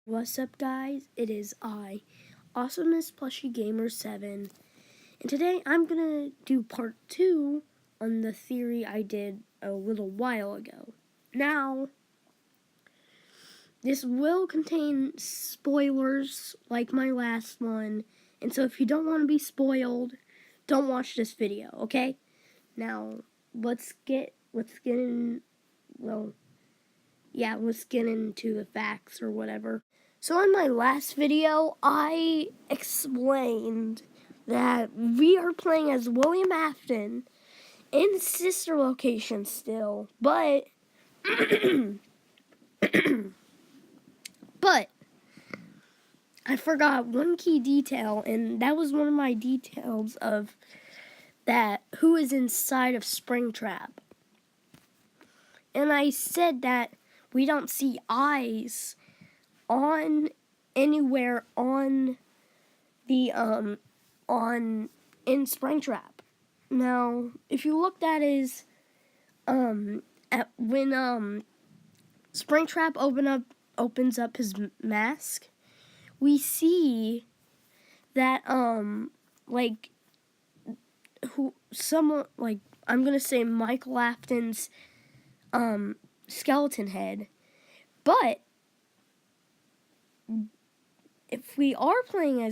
What's up, guys? It is I, Awesomeness Plushie Gamer 7, and today I'm gonna do part 2 on the theory I did a little while ago. Now, this will contain spoilers like my last one, and so if you don't want to be spoiled, don't watch this video, okay? Now, let's get into the facts or whatever. So in my last video, I explained that we are playing as William Afton in sister location still, but but I forgot one key detail, and that was one of my details of that who is inside of Springtrap. And I said that we don't see eyes on anywhere on the in Springtrap. Now, if you looked at his when Springtrap opens up his mask, we see that I'm gonna say Michael Afton's skeleton head, but if we are playing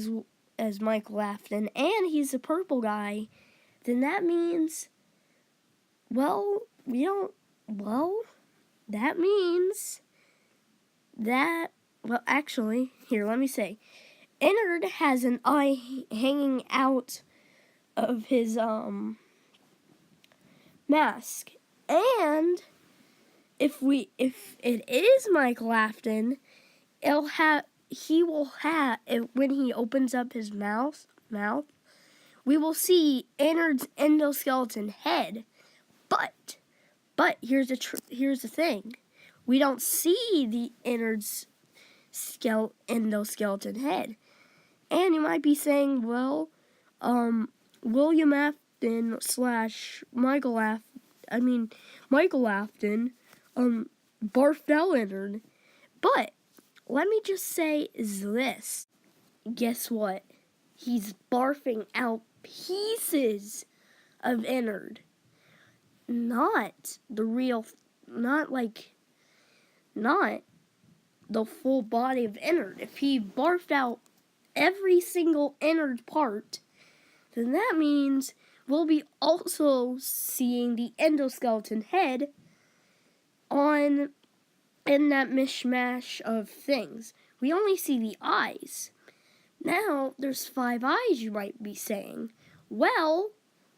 as Michael Afton and he's a purple guy, then that means, actually, here, let me say, Ennard has an eye hanging out of his mask, and if it is Michael Afton, he will have, when he opens up his mouth, we will see Ennard's endoskeleton head. But here's the thing: we don't see the Ennard's endoskeleton head. And you might be saying, well, William Afton / Michael Afton, barfed out Ennard. But let me just say this. Guess what? He's barfing out pieces of Ennard. Not the full body of Ennard. If he barfed out every single Ennard part, then that means we'll be also seeing the endoskeleton head in that mishmash of things. We only see the eyes. Now, there's 5 eyes, you might be saying. Well,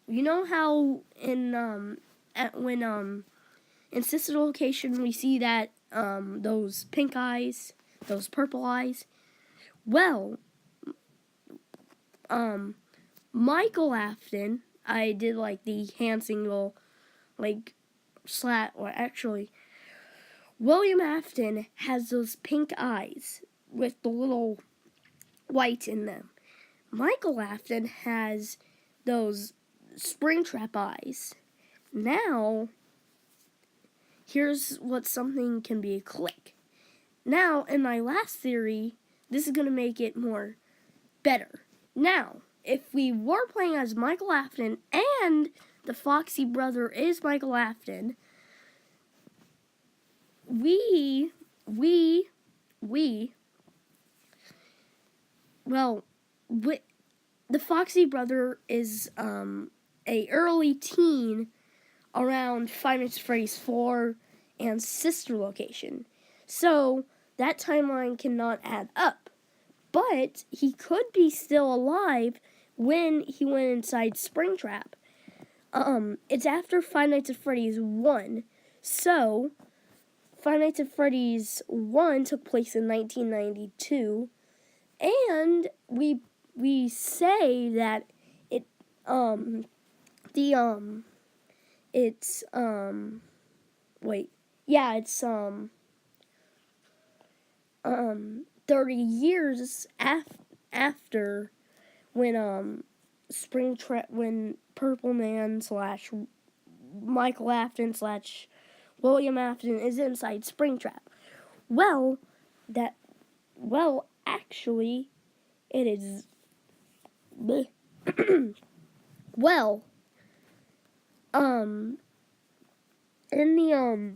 you know how in sister location we see that those pink eyes, those purple eyes? Well, Michael Afton, I did the hand signal, William Afton has those pink eyes with the little white in them. Michael Afton has those Springtrap eyes. Now, here's what something can be a click. Now, in my last theory, this is going to make it more better. Now, if we were playing as Michael Afton and the Foxy brother is Michael Afton, the Foxy brother is a early teen around Five Nights at Freddy's 4 and sister location. So that timeline cannot add up. But he could be still alive when he went inside Springtrap. It's after Five Nights at Freddy's 1. So Five Nights at Freddy's 1 took place in 1992, and we say that it's 30 years after when when Purple Man / Michael Afton / William Afton is inside Springtrap. Well, Well, actually, it is. Well, um, in the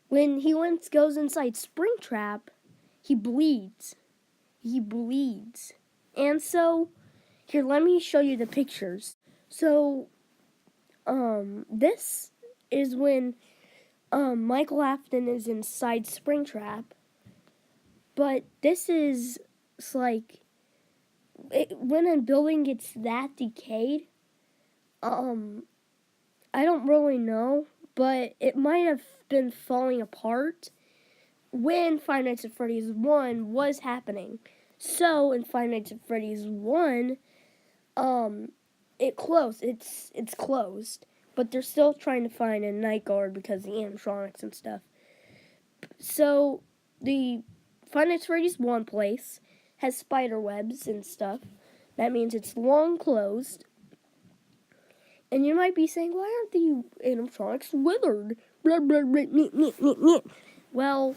when he goes inside Springtrap, he bleeds. He bleeds, and so here, let me show you the pictures. So, this is when Michael Afton is inside Springtrap, but this is like when a building gets that decayed. I don't really know, but it might have been falling apart when Five Nights at Freddy's 1 was happening. So in Five Nights at Freddy's 1, it closed. It's closed, but they're still trying to find a night guard because of the animatronics and stuff. So the Five Nights at Freddy's 1 place has spider webs and stuff. That means it's long closed. And you might be saying, why aren't the animatronics withered? Blah, blah, blah, nyeh, nyeh, nyeh, nyeh. Well,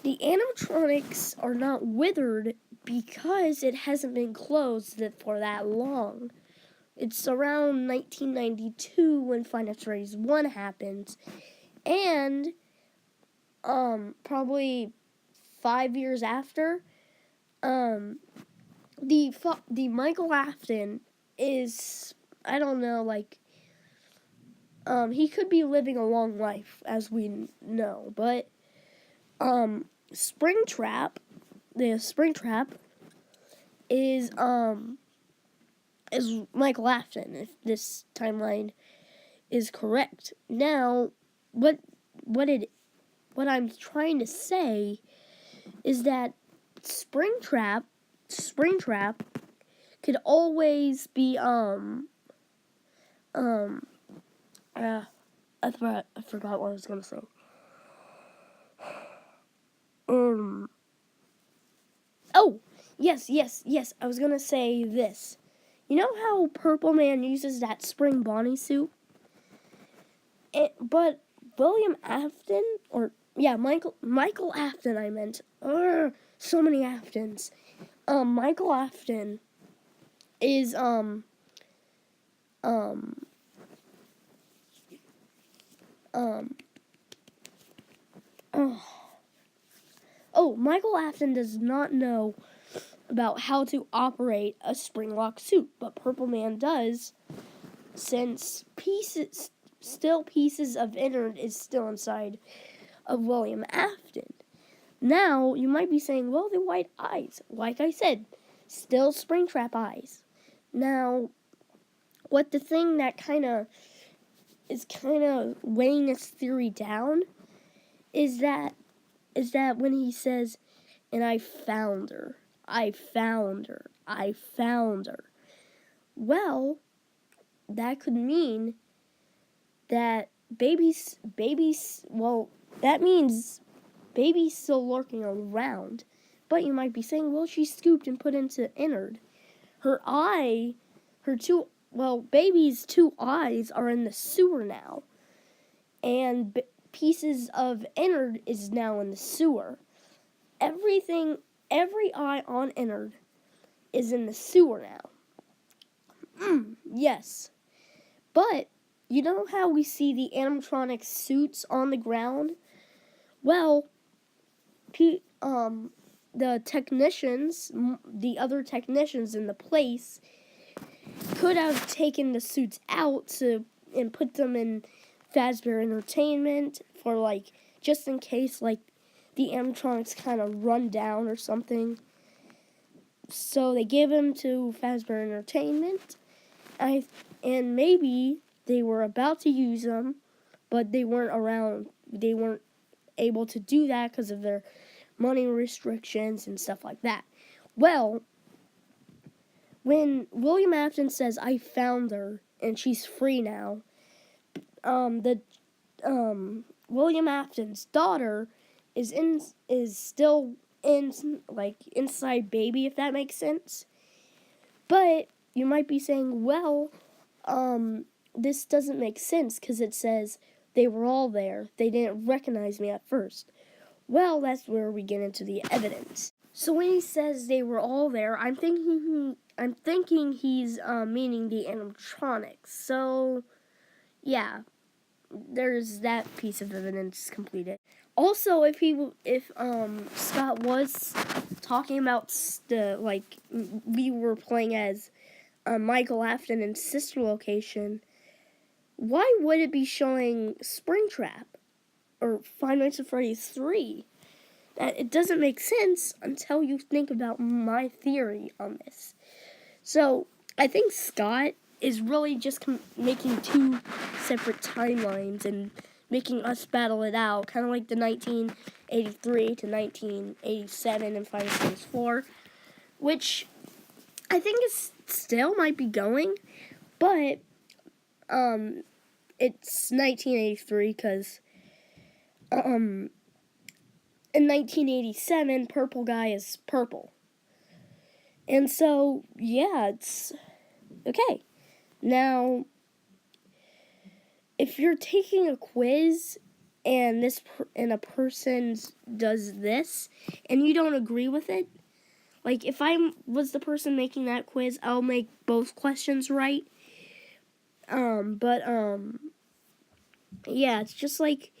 the animatronics are not withered because it hasn't been closed for that long. It's around 1992 when Five Nights at Freddy's 1 happened. And probably 5 years after, the Michael Afton is, I don't know, like, he could be living a long life, as we know, but, Springtrap is Michael Afton, if this timeline is correct. Now, what I'm trying to say is that Springtrap could always be I forgot what I was gonna say. Oh, yes. I was gonna say this. You know how Purple Man uses that spring Bonnie suit? But William Afton, Michael Afton, I meant. So many Aftons. Michael Afton is Michael Afton does not know about how to operate a spring lock suit, but Purple Man does, since pieces of innard is still inside of William Afton. Now, you might be saying, well, the white eyes, like I said, still Springtrap eyes. Now, what the thing that is weighing this theory down is that when he says, and I found her. Well, that could mean that that means baby's still lurking around. But you might be saying, well, she's scooped and put into innard. Baby's two eyes are in the sewer now. And pieces of innard is now in the sewer. Every eye on innard is in the sewer now. Yes. But, you know how we see the animatronic suits on the ground? Well, the other technicians in the place could have taken the suits out and put them in Fazbear Entertainment for, just in case, the animatronics kind of run down or something. So they gave them to Fazbear Entertainment, and maybe they were about to use them, but they weren't around. They weren't able to do that because of their money restrictions and stuff like that. Well, when William Afton says, I found her, and she's free now, William Afton's daughter is still inside baby, if that makes sense. But you might be saying, well, this doesn't make sense because it says they were all there. They didn't recognize me at first. Well, that's where we get into the evidence. So when he says they were all there, I'm thinking he's meaning the animatronics. So yeah, there's that piece of evidence completed. Also, if Scott was talking about we were playing as Michael Afton in Sister Location, why would it be showing Springtrap or Five Nights at Freddy's 3? That it doesn't make sense until you think about my theory on this. So I think Scott is really just making two separate timelines and making us battle it out, kind of like the 1983 to 1987 and Final Fantasy 4, which I think is still might be going, but it's 1983 because in 1987, Purple Guy is purple. And so, yeah, it's okay. Now, if you're taking a quiz and a person does this and you don't agree with it, like if I was the person making that quiz, I'll make both questions right. Yeah, it's just like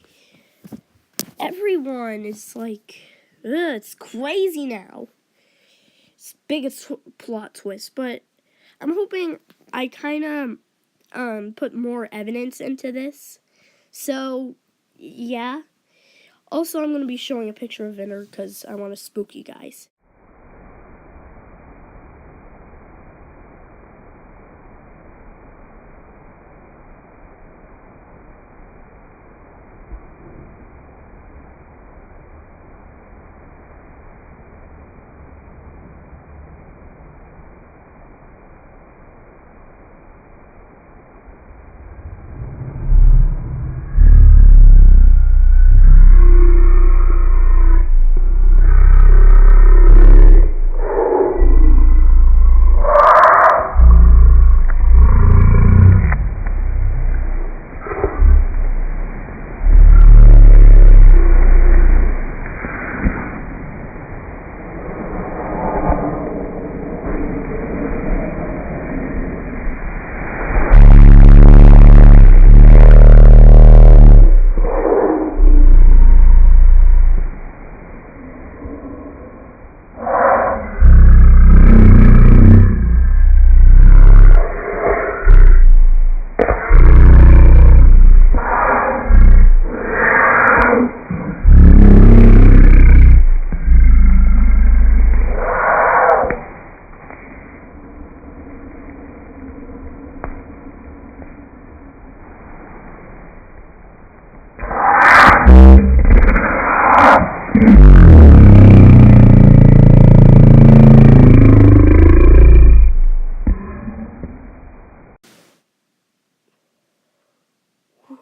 everyone is like, it's crazy now. It's biggest plot twist, but I'm hoping I kind of put more evidence into this. So, yeah. Also, I'm going to be showing a picture of Vinner because I want to spook you guys.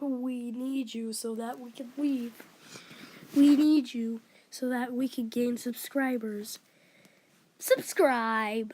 We need you so that we can leave. We need you so that we can gain subscribers. Subscribe!